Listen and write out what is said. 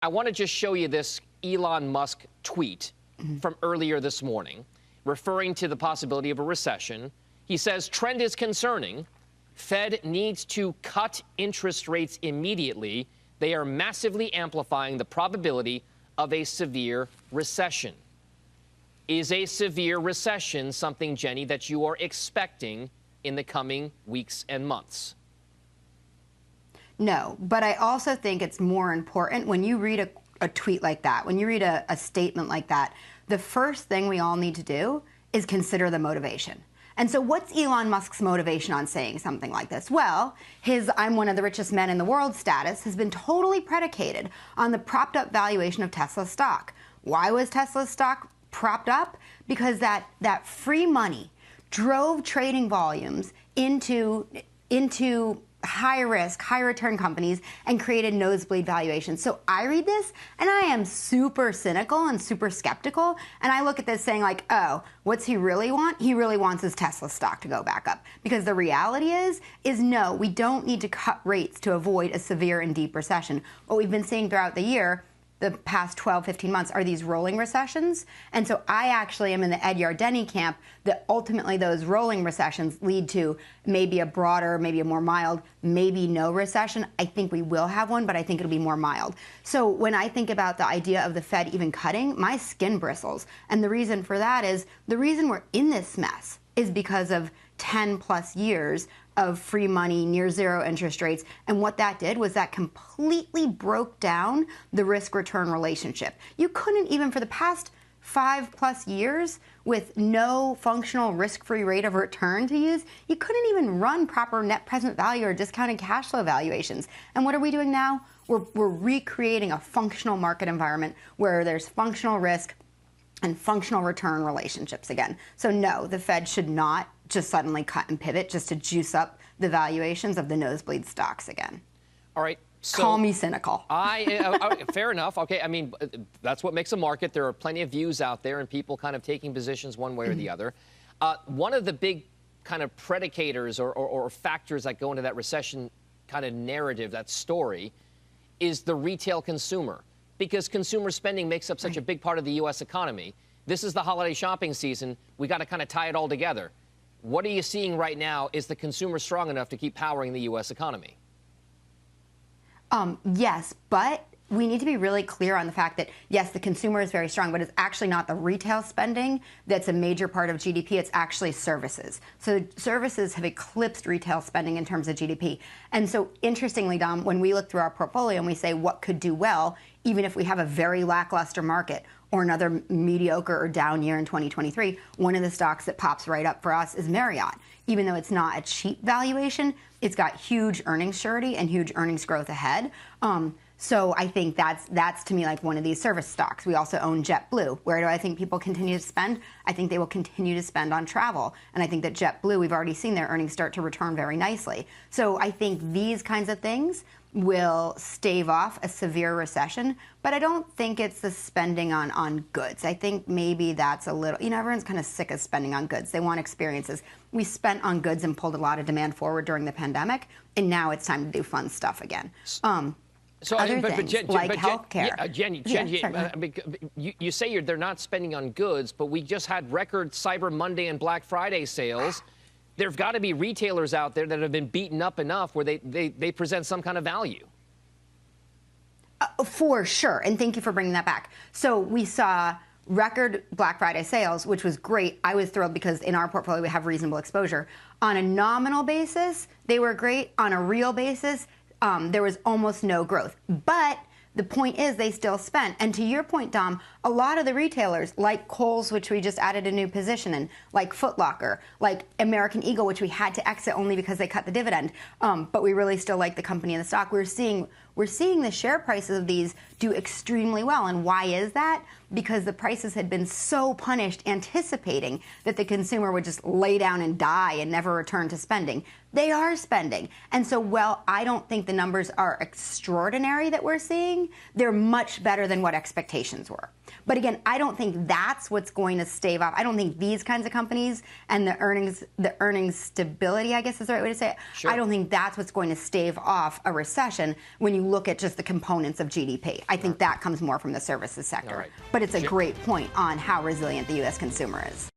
I want to just show you this Elon Musk tweet from earlier this morning, referring to the possibility of a recession. He says, trend is concerning. Fed needs to cut interest rates immediately. They are massively amplifying the probability of a severe recession. Is a severe recession something, Jenny, that you are expecting in the coming weeks and months? No, but I also think it's more important when you read a tweet like that, when you read a statement like that, the first thing we all need to do is consider the motivation. And so what's Elon Musk's motivation on saying something like this? Well, his "I'm one of the richest men in the world" status has been totally predicated on the propped up valuation of Tesla stock. Why was Tesla's stock propped up? Because that free money drove trading volumes into high risk, high return companies and created nosebleed valuations. So I read this and I am super cynical and super skeptical. And I look at this saying like, oh, what's he really want? He really wants his Tesla stock to go back up. Because the reality is no, we don't need to cut rates to avoid a severe and deep recession. What we've been seeing throughout the year, the past 12, 15 months, are these rolling recessions. And so I actually am in the Ed Yardeni camp that ultimately those rolling recessions lead to maybe a broader, maybe a more mild, maybe no recession. I think we will have one, but I think it'll be more mild. So when I think about the idea of the Fed even cutting, my skin bristles. And the reason for that is the reason we're in this mess is because of 10 plus years of free money, near zero interest rates. And what that did was that completely broke down the risk return relationship. You couldn't even, for the past 5+ years, with no functional risk-free rate of return to use, you couldn't even run proper net present value or discounted cash flow valuations. And what are we doing now? We're recreating a functional market environment where there's functional risk and functional return relationships again. So no, the Fed should not just suddenly cut and pivot just to juice up the valuations of the nosebleed stocks again. All right. So call me cynical. Fair enough. Okay. I mean, that's what makes a market. There are plenty of views out there and people kind of taking positions one way or the other. One of the big kind of predicators or factors that go into that recession kind of narrative, that story, is the retail consumer, because consumer spending makes up such a big part of the U.S. economy. This is the holiday shopping season. We got to kind of tie it all together. What are you seeing right now? Is the consumer strong enough to keep powering the U.S. economy? Yes, but we need to be really clear on the fact that, yes, the consumer is very strong, but it's actually not the retail spending that's a major part of GDP. It's actually services. So services have eclipsed retail spending in terms of GDP. And so interestingly, Dom, when we look through our portfolio and we say what could do well, even if we have a very lackluster market or another mediocre or down year in 2023, one of the stocks that pops right up for us is Marriott. Even though it's not a cheap valuation, it's got huge earnings surety and huge earnings growth ahead. So I think that's to me like one of these service stocks. We also own JetBlue. Where do I think people continue to spend? I think they will continue to spend on travel. And I think that JetBlue, we've already seen their earnings start to return very nicely. So I think these kinds of things will stave off a severe recession, but I don't think it's the spending on goods. I think maybe that's a little, everyone's kind of sick of spending on goods. They want experiences. We spent on goods and pulled a lot of demand forward during the pandemic, and now it's time to do fun stuff again. Other things like healthcare. Jen, you say they're not spending on goods, but we just had record Cyber Monday and Black Friday sales. There've got to be retailers out there that have been beaten up enough where they present some kind of value. For sure, and thank you for bringing that back. So we saw record Black Friday sales, which was great. I was thrilled because in our portfolio we have reasonable exposure. On a nominal basis, they were great. On a real basis, there was almost no growth. But the point is they still spent. And to your point, Dom, a lot of the retailers, like Kohl's, which we just added a new position in, like Foot Locker, like American Eagle, which we had to exit only because they cut the dividend, but we really still like the company and the stock. We're seeing the share prices of these do extremely well. And why is that? Because the prices had been so punished, anticipating that the consumer would just lay down and die and never return to spending. They are spending. And so, well, I don't think the numbers are extraordinary that we're seeing. They're much better than what expectations were. But again, I don't think that's what's going to stave off. I don't think these kinds of companies and the earnings stability, I guess is the right way to say it. Sure. I don't think that's what's going to stave off a recession when you look at just the components of GDP. I think that comes more from the services sector. All right. But it's a great point on how resilient the U.S. consumer is.